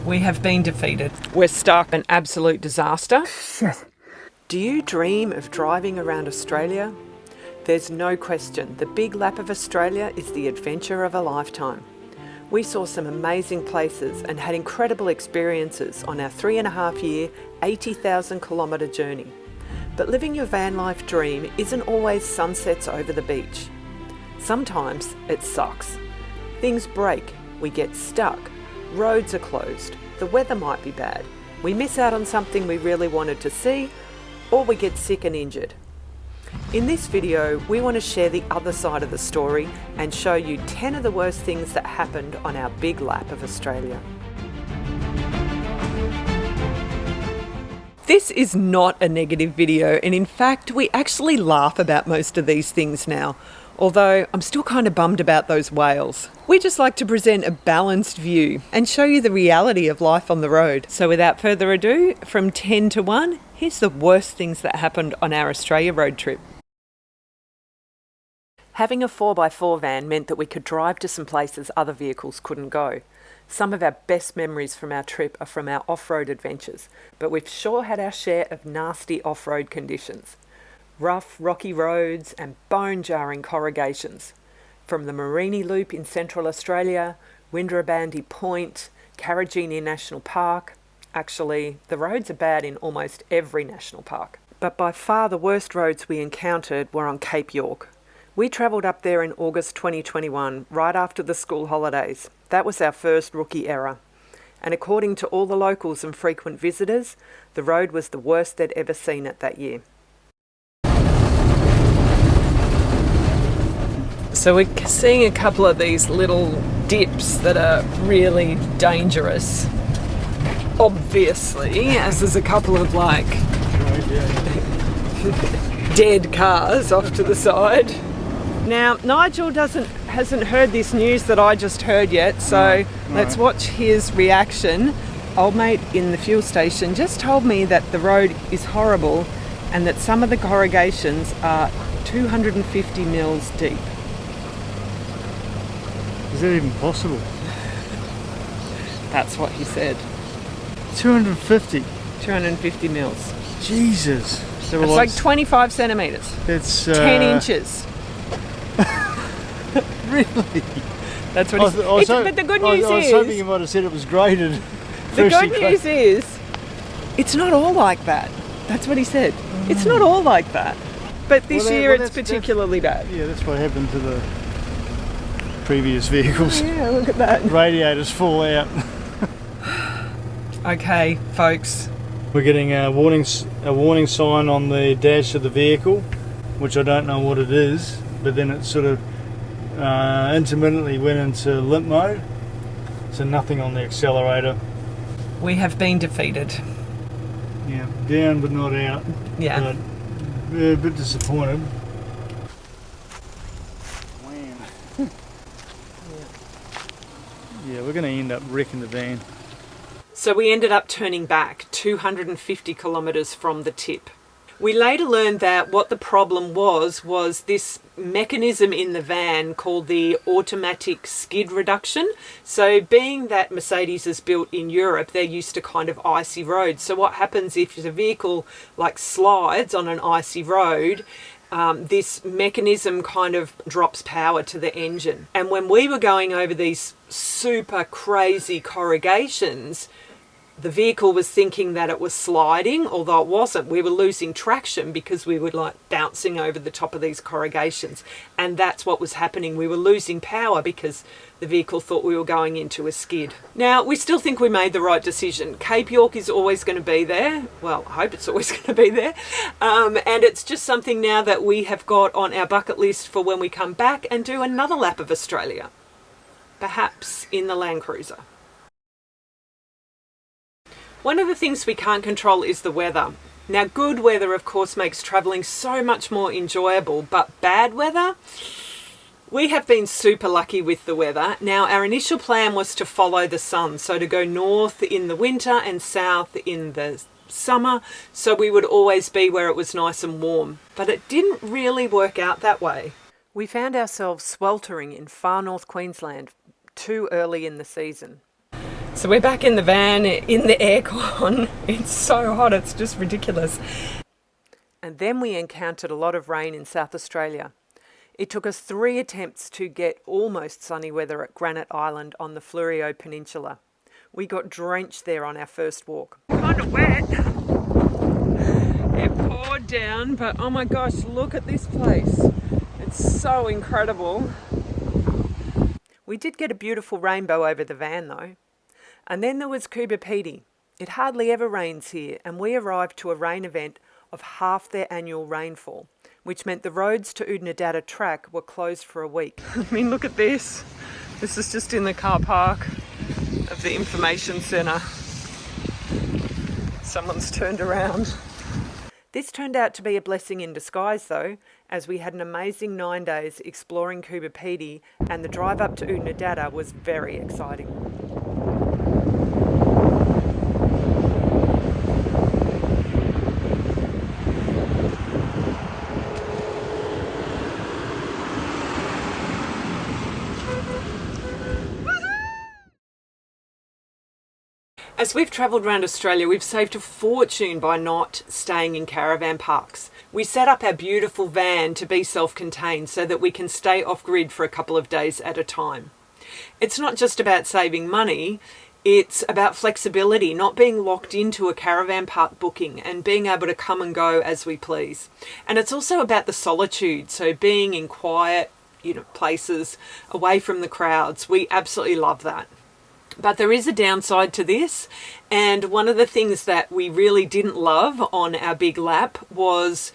We have been defeated. We're stuck. An absolute disaster. Shit. Do you dream of driving around Australia? There's no question, the Big Lap of Australia is the adventure of a lifetime. We saw some amazing places and had incredible experiences on our 3.5-year, 80,000 kilometre journey. But living your van life dream isn't always sunsets over the beach. Sometimes it sucks. Things break, we get stuck, roads are closed, the weather might be bad, we miss out on something we really wanted to see, or we get sick and injured. In this video, we want to share the other side of the story and show you 10 of the worst things that happened on our Big Lap of Australia. This is not a negative video, and in fact, we actually laugh about most of these things now, although I'm still kind of bummed about those whales. We just like to present a balanced view and show you the reality of life on the road. So without further ado, from 10 to 1, here's the worst things that happened on our Australia road trip. Having a 4x4 van meant that we could drive to some places other vehicles couldn't go. Some of our best memories from our trip are from our off-road adventures, but we've sure had our share of nasty off-road conditions. Rough, rocky roads and bone-jarring corrugations. From the Morini Loop in Central Australia, Windarabandi Point, Karijini National Park. Actually, the roads are bad in almost every national park. But by far the worst roads we encountered were on Cape York. We travelled up there in August 2021, right after the school holidays. That was our first rookie error. And according to all the locals and frequent visitors, the road was the worst they'd ever seen it that year. So we're seeing a couple of these little dips that are really dangerous. Obviously, as there's a couple of dead cars off to the side. Now, Nigel hasn't heard this news that I just heard yet, so let's watch his reaction. Old mate in the fuel station just told me that the road is horrible and that some of the corrugations are 250 mils deep. Is that even possible? That's what he said. 250? 250 mils. Jesus. So it's like 25 centimetres. It's 10 inches. Really? That's what he said. But the good news is... I was hoping you might have said it was graded. The good news is, it's not all like that. That's what he said. It's not all like that. But this year it's particularly bad. Yeah, that's what happened to the previous vehicles. Oh, yeah, look at that. Radiators fall out. Okay, folks. We're getting a warning sign on the dash of the vehicle, which I don't know what it is, but then it sort of intermittently went into limp mode, so nothing on the accelerator. We have been defeated. Yeah, down but not out. Yeah. But a bit disappointed. Yeah, we're going to end up wrecking the van. So we ended up turning back 250 kilometres from the tip. We later learned that what the problem was this mechanism in the van called the automatic skid reduction. So being that Mercedes is built in Europe, they're used to kind of icy roads. So what happens if the vehicle slides on an icy road, this mechanism kind of drops power to the engine. And when we were going over these super crazy corrugations, the vehicle was thinking that it was sliding, although it wasn't. We were losing traction because we were bouncing over the top of these corrugations. And that's what was happening. We were losing power because the vehicle thought we were going into a skid. Now, we still think we made the right decision. Cape York is always going to be there. Well, I hope it's always going to be there. And it's just something now that we have got on our bucket list for when we come back and do another lap of Australia. Perhaps in the Land Cruiser. One of the things we can't control is the weather. Now, good weather, of course, makes travelling so much more enjoyable, but bad weather? We have been super lucky with the weather. Now, our initial plan was to follow the sun, so to go north in the winter and south in the summer, so we would always be where it was nice and warm. But it didn't really work out that way. We found ourselves sweltering in far north Queensland too early in the season. So we're back in the van in the aircon. It's so hot, it's just ridiculous. And then we encountered a lot of rain in South Australia. It took us 3 attempts to get almost sunny weather at Granite Island on the Fleurieu Peninsula. We got drenched there on our first walk. Kind of wet. It poured down, but oh my gosh, look at this place. It's so incredible. We did get a beautiful rainbow over the van though. And then there was Coober Pedy. It hardly ever rains here, and we arrived to a rain event of half their annual rainfall, which meant the roads to Unwanted track were closed for a week. I mean, look at this. This is just in the car park of the information centre. Someone's turned around. This turned out to be a blessing in disguise though, as we had an amazing 9 days exploring Coober Pedy, and the drive up to Unwanted was very exciting. As we've travelled around Australia, we've saved a fortune by not staying in caravan parks. We set up our beautiful van to be self-contained so that we can stay off-grid for a couple of days at a time. It's not just about saving money, it's about flexibility, not being locked into a caravan park booking and being able to come and go as we please. And it's also about the solitude, so being in quiet, places away from the crowds. We absolutely love that. But there is a downside to this, and one of the things that we really didn't love on our big lap was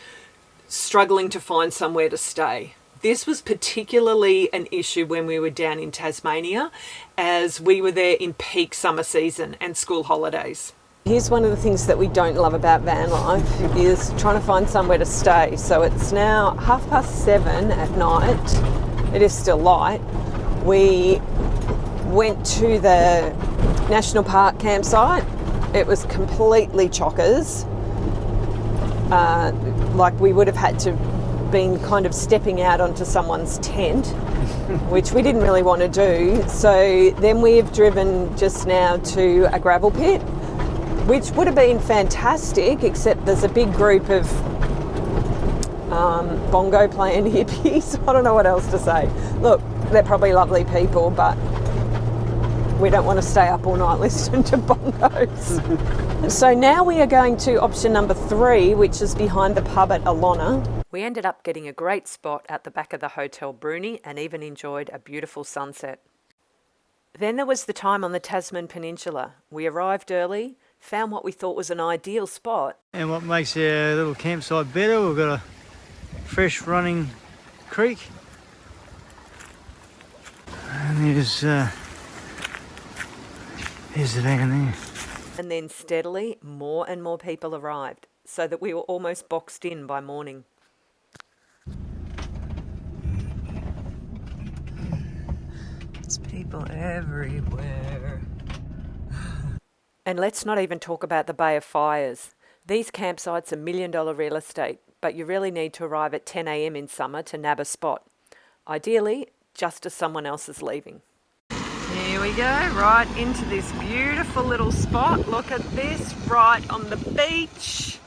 struggling to find somewhere to stay. This was particularly an issue when we were down in Tasmania, as we were there in peak summer season and school holidays. Here's one of the things that we don't love about van life is trying to find somewhere to stay. So it's now 7:30 at night. It is still light. We went to the National Park campsite. It was completely chockers. Like we would have had to been kind of stepping out onto someone's tent, which we didn't really want to do. So then we've driven just now to a gravel pit, which would have been fantastic, except there's a big group of bongo playing hippies. I don't know what else to say. Look, they're probably lovely people, but we don't want to stay up all night listening to bongos. So now we are going to option number 3, which is behind the pub at Alona. We ended up getting a great spot at the back of the Hotel Bruni and even enjoyed a beautiful sunset. Then there was the time on the Tasman Peninsula. We arrived early, found what we thought was an ideal spot. And what makes our little campsite better, we've got a fresh running creek. And there's the van there. And then steadily, more and more people arrived, so that we were almost boxed in by morning. There's people everywhere. And let's not even talk about the Bay of Fires. These campsites are $1 million real estate, but you really need to arrive at 10 a.m. in summer to nab a spot. Ideally, just as someone else is leaving. Here we go, right into this beautiful little spot. Look at this, right on the beach.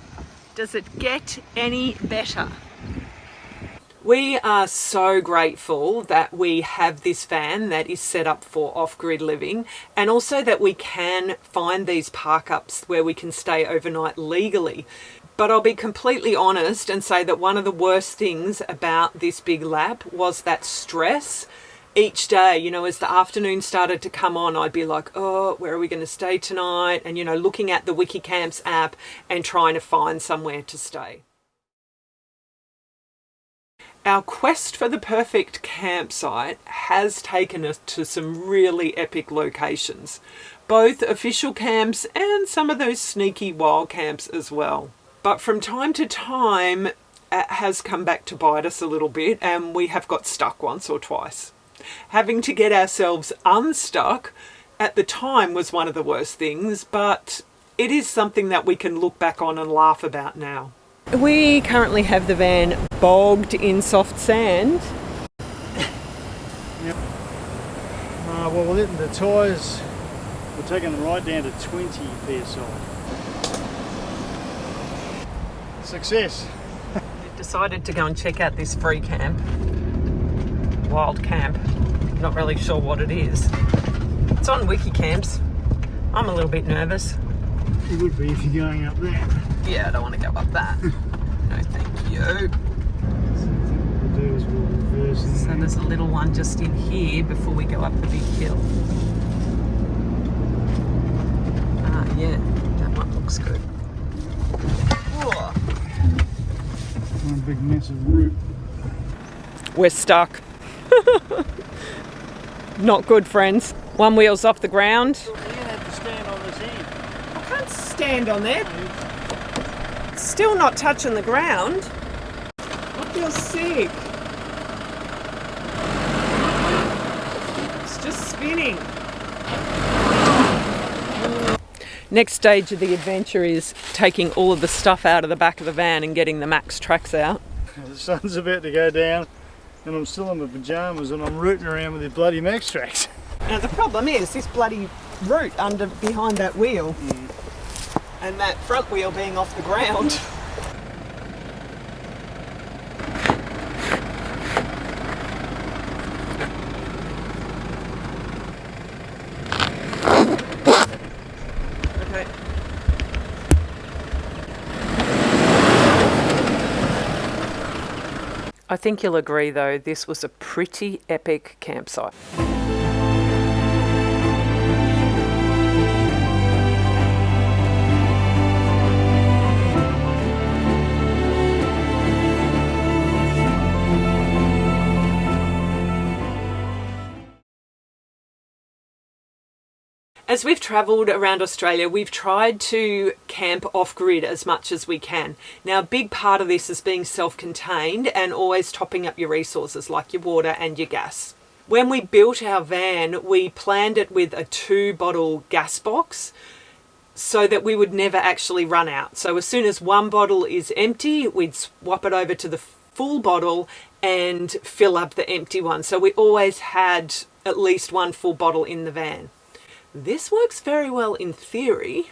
Does it get any better? We are so grateful that we have this van that is set up for off-grid living, and also that we can find these park-ups where we can stay overnight legally. But I'll be completely honest and say that one of the worst things about this big lap was that stress. Each day, as the afternoon started to come on, I'd be like, oh, where are we going to stay tonight? And, looking at the Wikicamps app and trying to find somewhere to stay. Our quest for the perfect campsite has taken us to some really epic locations, both official camps and some of those sneaky wild camps as well. But from time to time, it has come back to bite us a little bit, and we have got stuck once or twice. Having to get ourselves unstuck at the time was one of the worst things, but it is something that we can look back on and laugh about now. We currently have the van bogged in soft sand. Yep. Well, we're letting the tyres We're taking them right down to 20 psi. Success. We've decided to go and check out this free camp. Wild camp. Not really sure what it is. It's on Wiki Camps. I'm a little bit nervous. It would be if you're going up there. Yeah, I don't want to go up that. No, thank you. So I think what we'll do is we'll reverse in So there. there's a little one just in here before we go up the big hill. Ah, yeah, that one looks good. Whoa. One big massive root. We're stuck. Not good, friends. One wheel's off the ground. You're going to have to stand on this end. I can't stand on there. It's still not touching the ground. I feel sick. It's just spinning. Next stage of the adventure is taking all of the stuff out of the back of the van and getting the Max tracks out. The sun's about to go down and I'm still in my pyjamas and I'm rooting around with the bloody Max tracks. Now the problem is this bloody root behind that wheel and that front wheel being off the ground. Okay. I think you'll agree though, this was a pretty epic campsite. As we've travelled around Australia, we've tried to camp off-grid as much as we can. Now, a big part of this is being self-contained and always topping up your resources like your water and your gas. When we built our van, we planned it with a 2-bottle gas box so that we would never actually run out. So as soon as one bottle is empty, we'd swap it over to the full bottle and fill up the empty one. So we always had at least one full bottle in the van. This works very well in theory.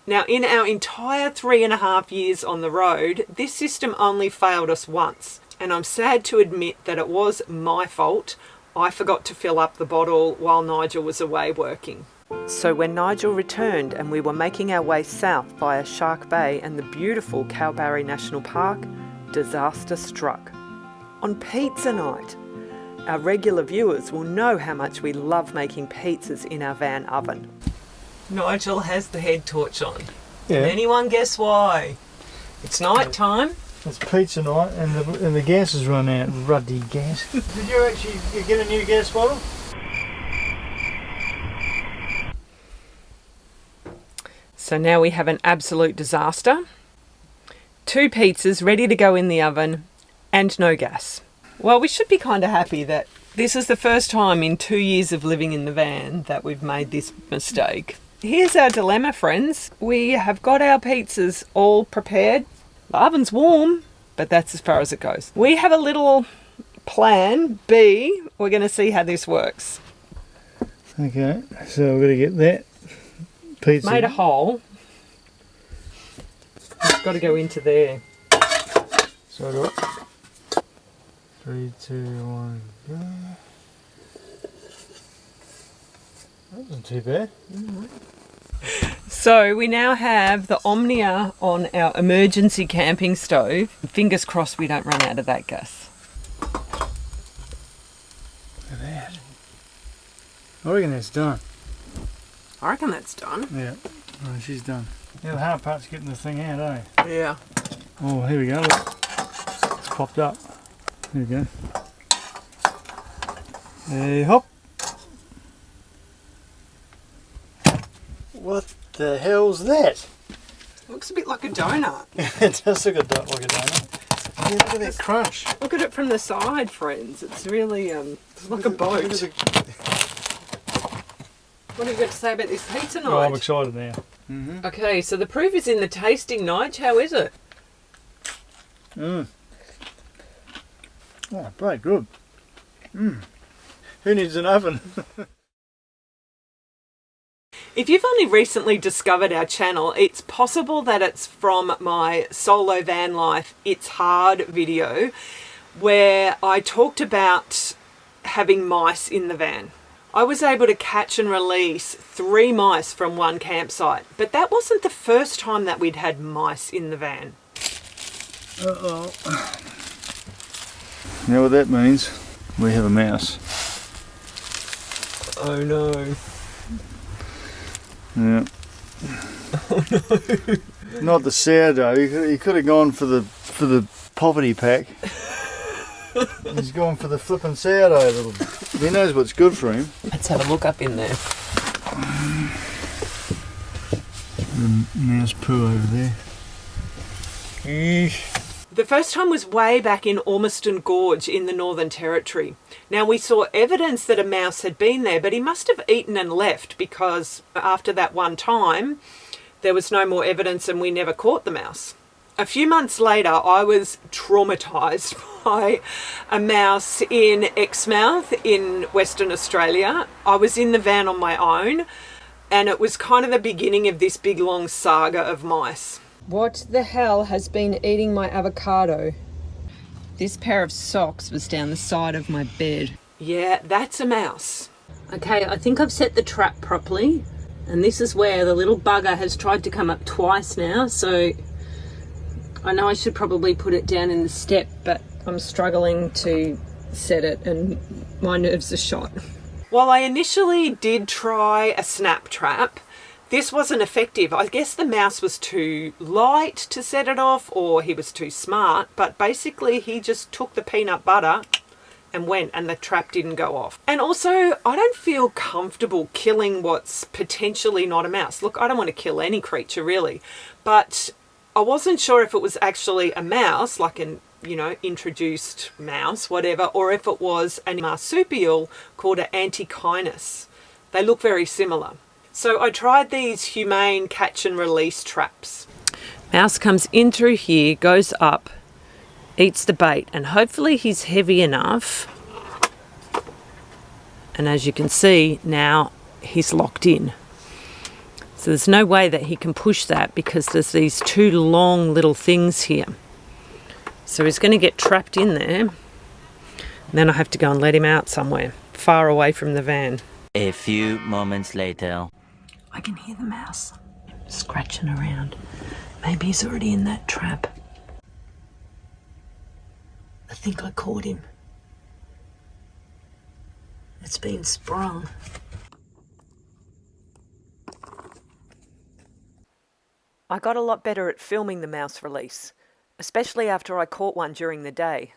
Now, in our entire 3.5 years on the road, this system only failed us once. And I'm sad to admit that it was my fault. I forgot to fill up the bottle while Nigel was away working. So when Nigel returned and we were making our way south via Shark Bay and the beautiful Kalbarri National Park, disaster struck. On pizza night. Our regular viewers will know how much we love making pizzas in our van oven. Nigel has the head torch on. Yeah. Can anyone guess why? It's night time. It's pizza night and the gas has run out. Ruddy gas. Did you actually get a new gas bottle? So now we have an absolute disaster. 2 pizzas ready to go in the oven and no gas. Well, we should be kind of happy that this is the first time in 2 years of living in the van that we've made this mistake. Here's our dilemma, friends. We have got our pizzas all prepared. The oven's warm, but that's as far as it goes. We have a little plan B. We're going to see how this works. Okay, so we're going to get that pizza. Made a hole. It's got to go into there. So I got 3, 2, 1, go. That wasn't too bad. So we now have the Omnia on our emergency camping stove. Fingers crossed we don't run out of that gas. Look at that. I reckon that's done. I reckon that's done. Yeah, oh, she's done. Yeah, the hard part's getting the thing out, eh? Yeah. Oh, here we go. Look. It's popped up. There we go. Hey, hop. What the hell's that? Looks a bit like a donut. It does look like a donut. Yeah, look at that crunch. Look at it from the side, friends. It's really, it's like a boat. What have you got to say about this pizza night? Oh, I'm excited now. Mm-hmm. Okay, so the proof is in the tasting, Nige. How is it? Oh, very good. Who needs an oven? If you've only recently discovered our channel, it's possible that it's from my solo van life It's Hard video, where I talked about having mice in the van. I was able to catch and release 3 mice from one campsite, but that wasn't the first time that we'd had mice in the van. Uh-oh. You know what that means? We have a mouse. Oh no. Yeah. Oh no. Not the sourdough. He could have gone for the poverty pack. He's gone for the flippin' sourdough little. He knows what's good for him. Let's have a look up in there. The mouse poo over there. The first time was way back in Ormiston Gorge in the Northern Territory. Now, we saw evidence that a mouse had been there, but he must have eaten and left, because after that one time there was no more evidence and we never caught the mouse. A few months later, I was traumatised by a mouse in Exmouth in Western Australia. I was in the van on my own, and it was kind of the beginning of this big long saga of mice. What the hell has been eating my avocado? This pair of socks was down the side of my bed. Yeah, that's a mouse. Okay, I think I've set the trap properly, and this is where the little bugger has tried to come up twice now, so I know I should probably put it down in the step, but I'm struggling to set it and my nerves are shot. While I initially did try a snap trap, this wasn't effective. I guess the mouse was too light to set it off, or he was too smart, but basically he just took the peanut butter and went, and the trap didn't go off. And also, I don't feel comfortable killing what's potentially not a mouse. Look, I don't want to kill any creature really, but I wasn't sure if it was actually a mouse, like an, introduced mouse, whatever, or if it was a marsupial called an antechinus. They look very similar. So I tried these humane catch and release traps. Mouse comes in through here, goes up, eats the bait, and hopefully he's heavy enough. And as you can see, now he's locked in. So there's no way that he can push that because there's these 2 long little things here. So he's going to get trapped in there. And then I have to go and let him out somewhere, far away from the van. A few moments later. I can hear the mouse scratching around. Maybe he's already in that trap. I think I caught him. It's been sprung. I got a lot better at filming the mouse release, especially after I caught one during the day.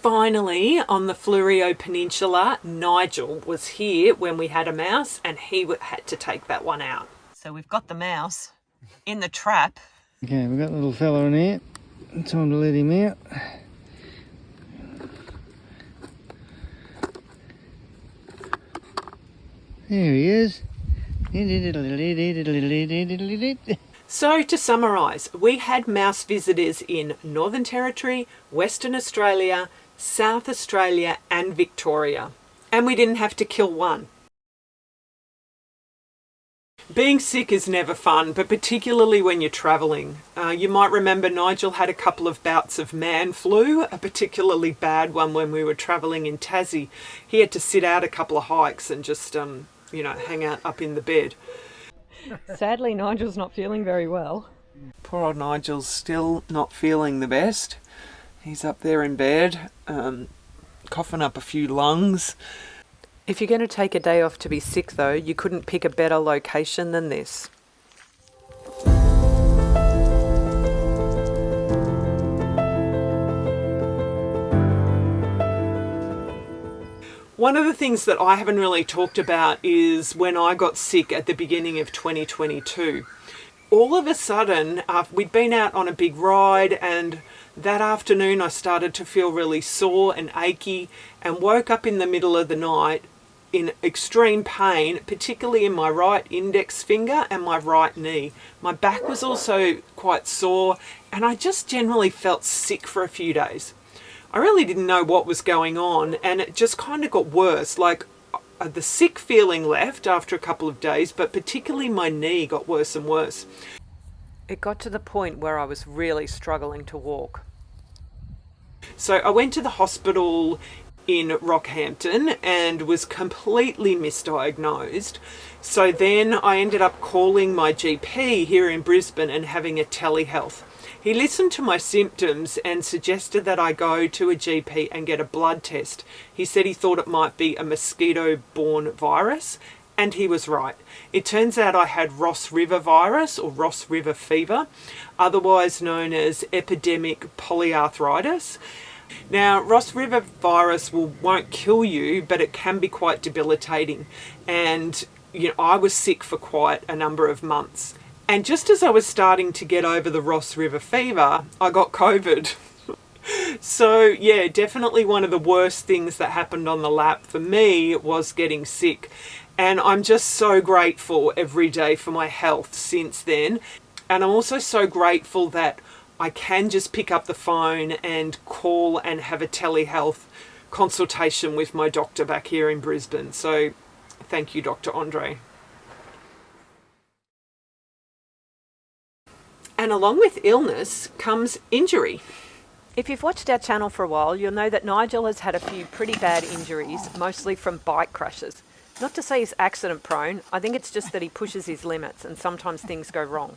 Finally, on the Fleurieu Peninsula, Nigel was here when we had a mouse, and he had to take that one out. So we've got the mouse in the trap. Okay, we've got the little fella in here. Time to let him out. There he is. So to summarise, we had mouse visitors in Northern Territory, Western Australia, South Australia and Victoria. And we didn't have to kill one. Being sick is never fun, but particularly when you're travelling. You might remember Nigel had a couple of bouts of man flu, a particularly bad one when we were travelling in Tassie. He had to sit out a couple of hikes and just, hang out up in the bed. Sadly, Nigel's not feeling very well. Poor old Nigel's still not feeling the best. He's up there in bed, coughing up a few lungs. If you're going to take a day off to be sick though, you couldn't pick a better location than this. One of the things that I haven't really talked about is when I got sick at the beginning of 2022. All of a sudden, we'd been out on a big ride, and that afternoon I started to feel really sore and achy and woke up in the middle of the night in extreme pain, particularly in my right index finger and my right knee. My back was also quite sore, and I just generally felt sick for a few days. I really didn't know what was going on, and it just kind of got worse. Like, the sick feeling left after a couple of days, but particularly my knee got worse and worse. It got to the point where I was really struggling to walk. So I went to the hospital in Rockhampton and was completely misdiagnosed. So then I ended up calling my GP here in Brisbane and having a telehealth. He listened to my symptoms and suggested that I go to a GP and get a blood test. He said he thought it might be a mosquito-borne virus, and he was right. It turns out I had Ross River virus, or Ross River fever, otherwise known as epidemic polyarthritis. Now, Ross River virus won't kill you, but it can be quite debilitating. And, I was sick for quite a number of months. And just as I was starting to get over the Ross River fever, I got COVID. So, yeah, definitely one of the worst things that happened on the lap for me was getting sick. And I'm just so grateful every day for my health since then. And I'm also so grateful that I can just pick up the phone and call and have a telehealth consultation with my doctor back here in Brisbane. So thank you, Dr. Andre. And along with illness comes injury. If you've watched our channel for a while, you'll know that Nigel has had a few pretty bad injuries, mostly from bike crashes. Not to say he's accident prone, I think it's just that he pushes his limits and sometimes things go wrong.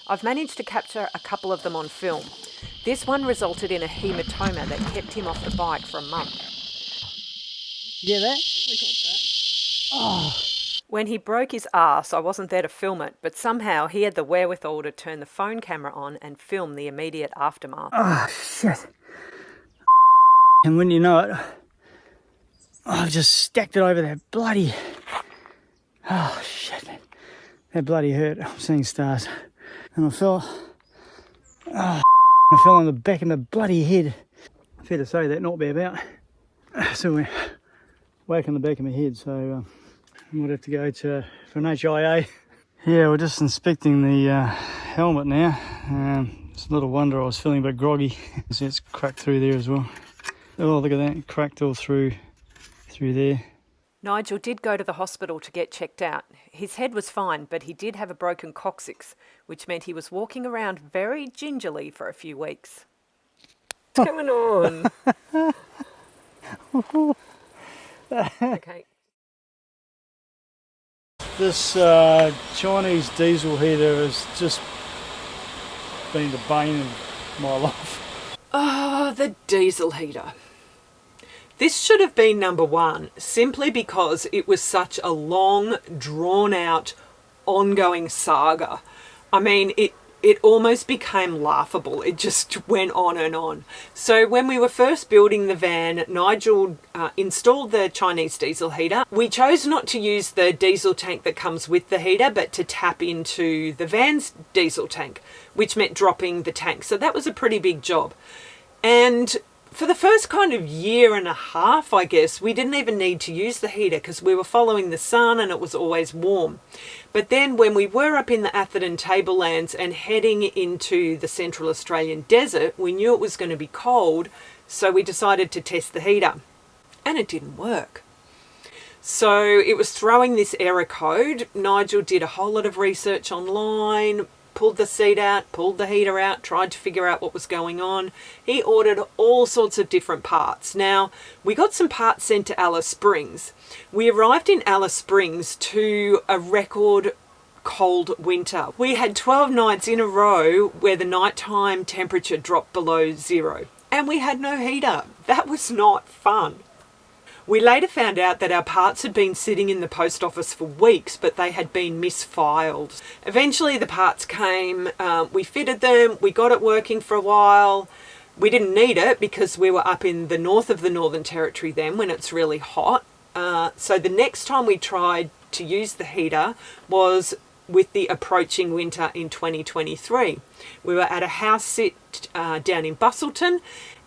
I've managed to capture a couple of them on film. This one resulted in a hematoma that kept him off the bike for a month. Yeah, that? We got that. Oh. When he broke his arse, I wasn't there to film it, but somehow he had the wherewithal to turn the phone camera on and film the immediate aftermath. Oh, shit. And when you know it, I've just stacked it over that bloody... Oh, shit, man. That bloody hurt. I'm seeing stars. And I fell on the back of my bloody head. Fair to say that, not be about. So we're whack on the back of my head, so I might have to go for an HIA. Yeah, we're just inspecting the helmet now. It's a little wonder I was feeling a bit groggy. See, it's cracked through there as well. Oh, look at that, cracked all through there. Nigel did go to the hospital to get checked out. His head was fine, but he did have a broken coccyx, which meant he was walking around very gingerly for a few weeks. What's going on? Okay. This Chinese diesel heater has just been the bane of my life. Oh, the diesel heater. This should have been number one, simply because it was such a long, drawn-out, ongoing saga. I mean, it almost became laughable. It just went on and on. So when we were first building the van, Nigel installed the Chinese diesel heater. We chose not to use the diesel tank that comes with the heater, but to tap into the van's diesel tank, which meant dropping the tank. So that was a pretty big job. And for the first kind of year and a half, I guess, we didn't even need to use the heater because we were following the sun and it was always warm. But then when we were up in the Atherton Tablelands and heading into the Central Australian desert, we knew it was going to be cold, so we decided to test the heater. And it didn't work. So it was throwing this error code. Nigel did a whole lot of research online, pulled the seat out, pulled the heater out, tried to figure out what was going on. He ordered all sorts of different parts. Now, we got some parts sent to Alice Springs. We arrived in Alice Springs to a record cold winter. We had 12 nights in a row where the nighttime temperature dropped below zero. And we had no heater. That was not fun. We later found out that our parts had been sitting in the post office for weeks, but they had been misfiled. Eventually the parts came, we fitted them, we got it working for a while. We didn't need it because we were up in the north of the Northern Territory then when it's really hot. So the next time we tried to use the heater was with the approaching winter in 2023. We were at a house sit down in Bustleton,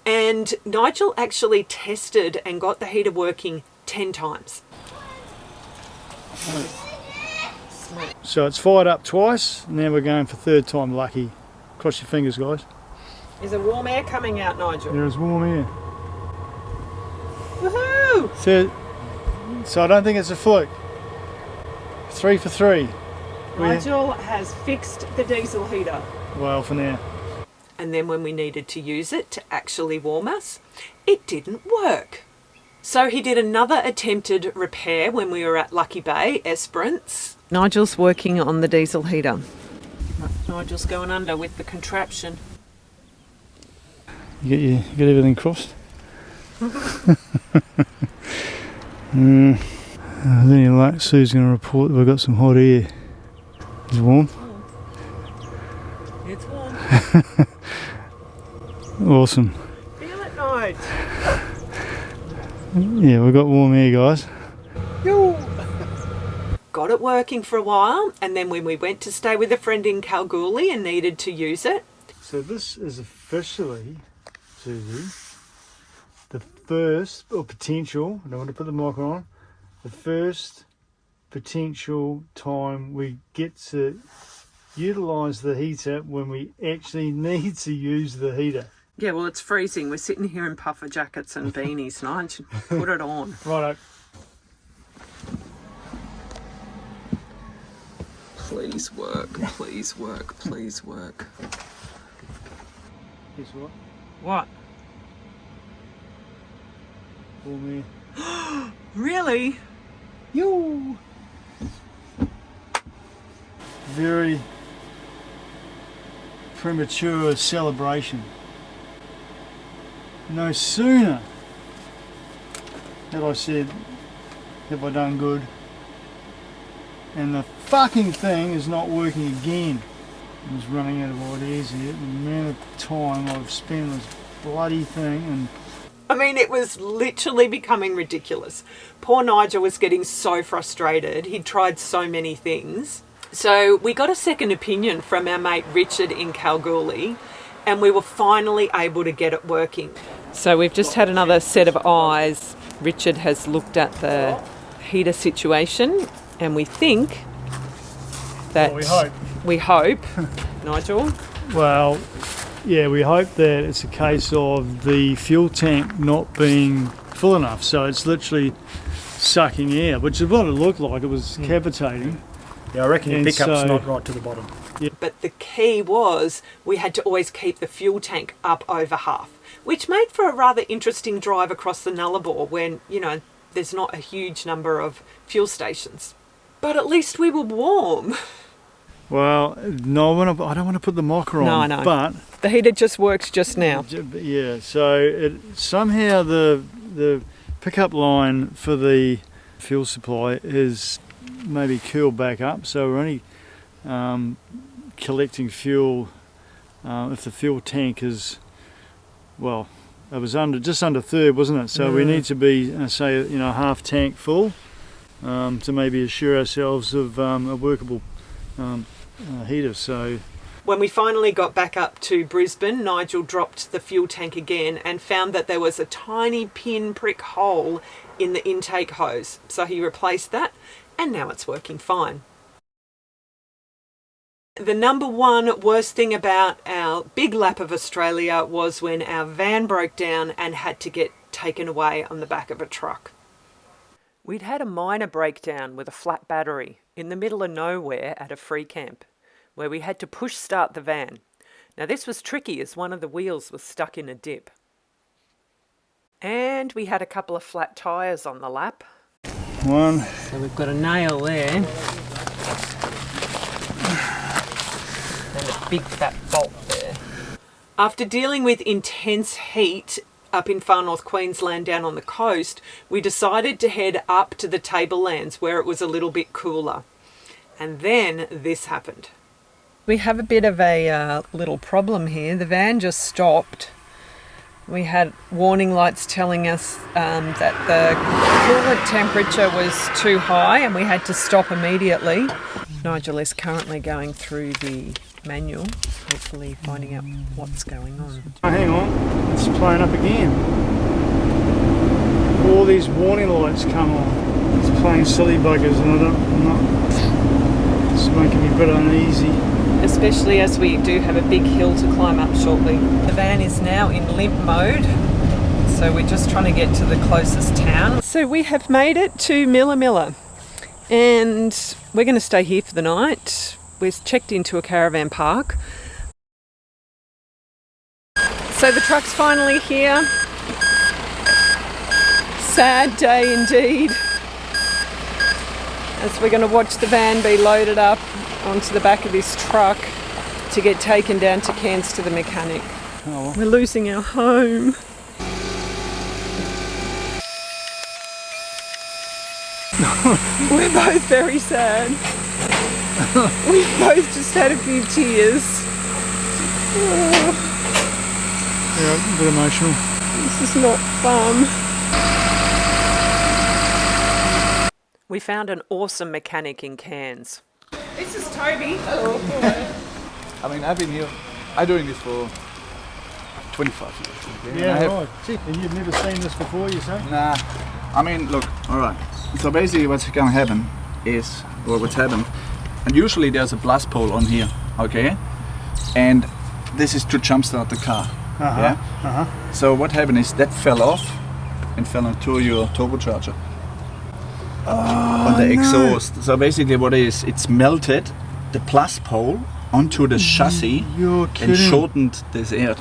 and Nigel actually tested and got the heater working 10 times. So it's fired up twice, now we're going for third time lucky. Cross your fingers, guys. Is there warm air coming out, Nigel? There is warm air. So I don't think it's a fluke. 3 for 3. Nigel has fixed the diesel heater. Well, for now. And then when we needed to use it to actually warm us, it didn't work. So he did another attempted repair when we were at Lucky Bay, Esperance. Nigel's working on the diesel heater. Nigel's going under with the contraption. You get everything crossed? Then your luck, Sue's going to report that we've got some hot air. It's warm? It's warm. Awesome. Feel it, Nige. Yeah, we've got warm air, guys. Got it working for a while, and then when we went to stay with a friend in Kalgoorlie and needed to use it. So this is officially, Susie, the first, or potential, I don't want to put the mic on, the first potential time we get to utilise the heater when we actually need to use the heater. Yeah, well, it's freezing. We're sitting here in puffer jackets and beanies, Nige. Put it on. Righto. Please work, please work, please work. Guess what? What? Warm air. Really? Yo! Very premature celebration. No sooner had I said, have I done good? And the fucking thing is not working again. I was running out of ideas here. The amount of time I've spent on this bloody thing, and I mean, it was literally becoming ridiculous. Poor Nigel was getting so frustrated. He'd tried so many things. So we got a second opinion from our mate Richard in Kalgoorlie, and we were finally able to get it working. So we've just had another set of eyes. Richard has looked at the heater situation, and we think that... well, we hope, Nigel? well, yeah, we hope that it's a case of the fuel tank not being full enough, so it's literally sucking air, which is what it looked like. It was cavitating. Yeah, I reckon your And pickup's so- not right to the bottom. But the key was we had to always keep the fuel tank up over half, which made for a rather interesting drive across the Nullarbor when, you know, there's not a huge number of fuel stations. But at least we were warm. Well, no, I don't want to put the mocker on, No, I know. but The heater just works just now. yeah, so somehow the pickup line for the fuel supply is maybe curled back up, so we're only collecting fuel if the fuel tank is, well, it was just under third, wasn't it? So we need to be say, you know, half tank full to maybe assure ourselves of a workable heater. So When we finally got back up to Brisbane, Nigel dropped the fuel tank again and found that there was a tiny pinprick hole in the intake hose. So he replaced that, and now it's working fine. The number one worst thing about our big lap of Australia was when our van broke down and had to get taken away on the back of a truck. We'd had a minor breakdown with a flat battery in the middle of nowhere at a free camp, where we had to push start the van. Now this was tricky as one of the wheels was stuck in a dip. And we had a couple of flat tyres on the lap. one, So we've got a nail there. And a big fat bolt there. After dealing with intense heat up in far north Queensland down on the coast, we decided to head up to the tablelands where it was a little bit cooler. And then this happened. We have a bit of a little problem here. The van just stopped. We had warning lights telling us that the coolant temperature was too high and we had to stop immediately. Nigel is currently going through the manual, hopefully finding out what's going on. oh, hang on, it's playing up again. All these warning lights come on. It's playing silly buggers, and it's making me a bit uneasy. Especially as we do have a big hill to climb up shortly. The van is now in limp mode. So we're just trying to get to the closest town. So we have made it to Milla and we're going to stay here for the night. We've checked into a caravan park. So the truck's finally here. Sad day indeed. As we're going to watch the van be loaded up onto the back of this truck to get taken down to Cairns to the mechanic. Oh. We're losing our home. We're both very sad. We've both just had a few tears. Yeah, a bit emotional. This is not fun. We found an awesome mechanic in Cairns. This is Toby. Hello. I mean, I've been here, I'm doing this for 25 years. Okay? Yeah, right. And you've never seen this before, you say? Nah, I mean, look, alright. So basically what's gonna happen is, or what's happened, and usually there's a blast pole on here, okay? And this is to jumpstart the car, yeah? So what happened is that fell off and fell into your turbocharger. On the exhaust. So basically what it is, it's melted the plus pole onto the chassis and shortened this air.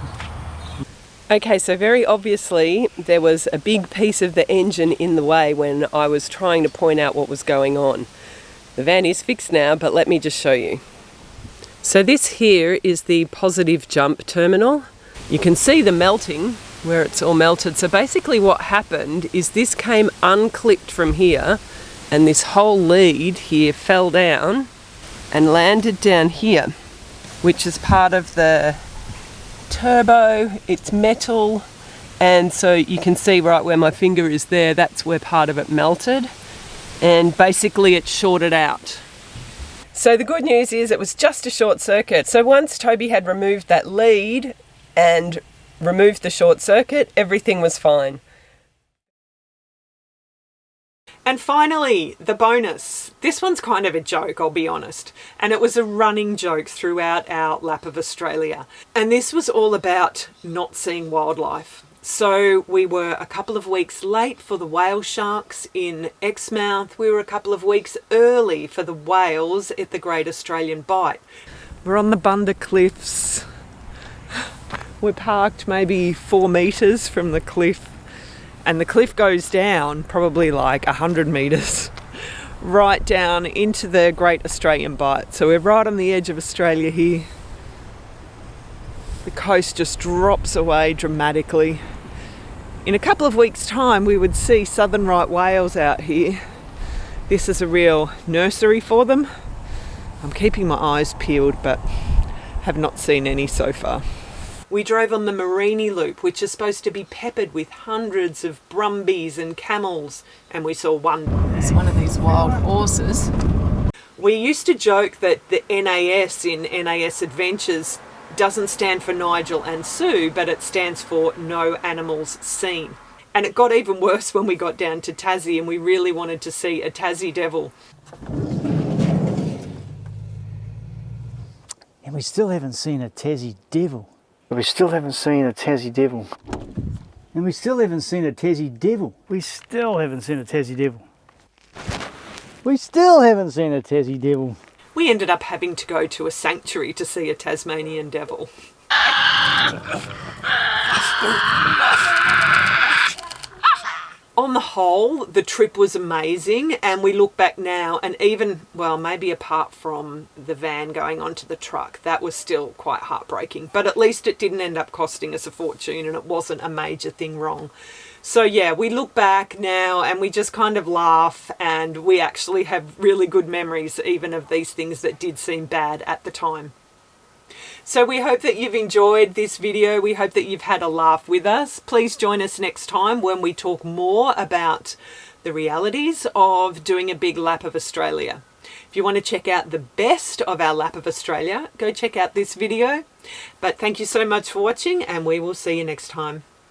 Okay, so very obviously there was a big piece of the engine in the way when I was trying to point out what was going on. The van is fixed now, but let me just show you. So this here is the positive jump terminal. You can see the melting where it's all melted. So basically what happened is this came unclipped from here and this whole lead here fell down and landed down here, which is part of the turbo. It's metal, and so you can see right where my finger is there, that's where part of it melted, and basically it shorted out. So the good news is it was just a short circuit. So once Toby had removed that lead and removed the short circuit, everything was fine. And finally, the bonus. This one's kind of a joke, I'll be honest. And it was a running joke throughout our lap of Australia. And this was all about not seeing wildlife. So we were a couple of weeks late for the whale sharks in Exmouth. We were a couple of weeks early for the whales at the Great Australian Bight. We're on the Bunda Cliffs. We're parked maybe 4 metres from the cliff. And the cliff goes down probably like 100 metres right down into the Great Australian Bight. So we're right on the edge of Australia here. The coast just drops away dramatically. In a couple of weeks' time we would see southern right whales out here. This is a real nursery for them. I'm keeping my eyes peeled but have not seen any so far. We drove on the Mereenie Loop, which is supposed to be peppered with hundreds of brumbies and camels, and we saw one. It's one of these wild horses. We used to joke that the NAS in NAS Adventures doesn't stand for Nigel and Sue, but it stands for No Animals Seen. And it got even worse when we got down to Tassie and we really wanted to see a Tassie devil. And we still haven't seen a Tassie devil. We still haven't seen a Tassie devil. And we still haven't seen a Tassie devil. We still haven't seen a Tassie devil. We still haven't seen a Tassie devil. We ended up having to go to a sanctuary to see a Tasmanian devil. On the whole, the trip was amazing, and we look back now and even, well, maybe apart from the van going onto the truck, that was still quite heartbreaking. But at least it didn't end up costing us a fortune and it wasn't a major thing wrong. So yeah, we look back now and we just kind of laugh, and we actually have really good memories even of these things that did seem bad at the time. So we hope that you've enjoyed this video. We hope that you've had a laugh with us. Please join us next time when we talk more about the realities of doing a big lap of Australia. If you want to check out the best of our lap of Australia, go check out this video. But thank you so much for watching, and we will see you next time.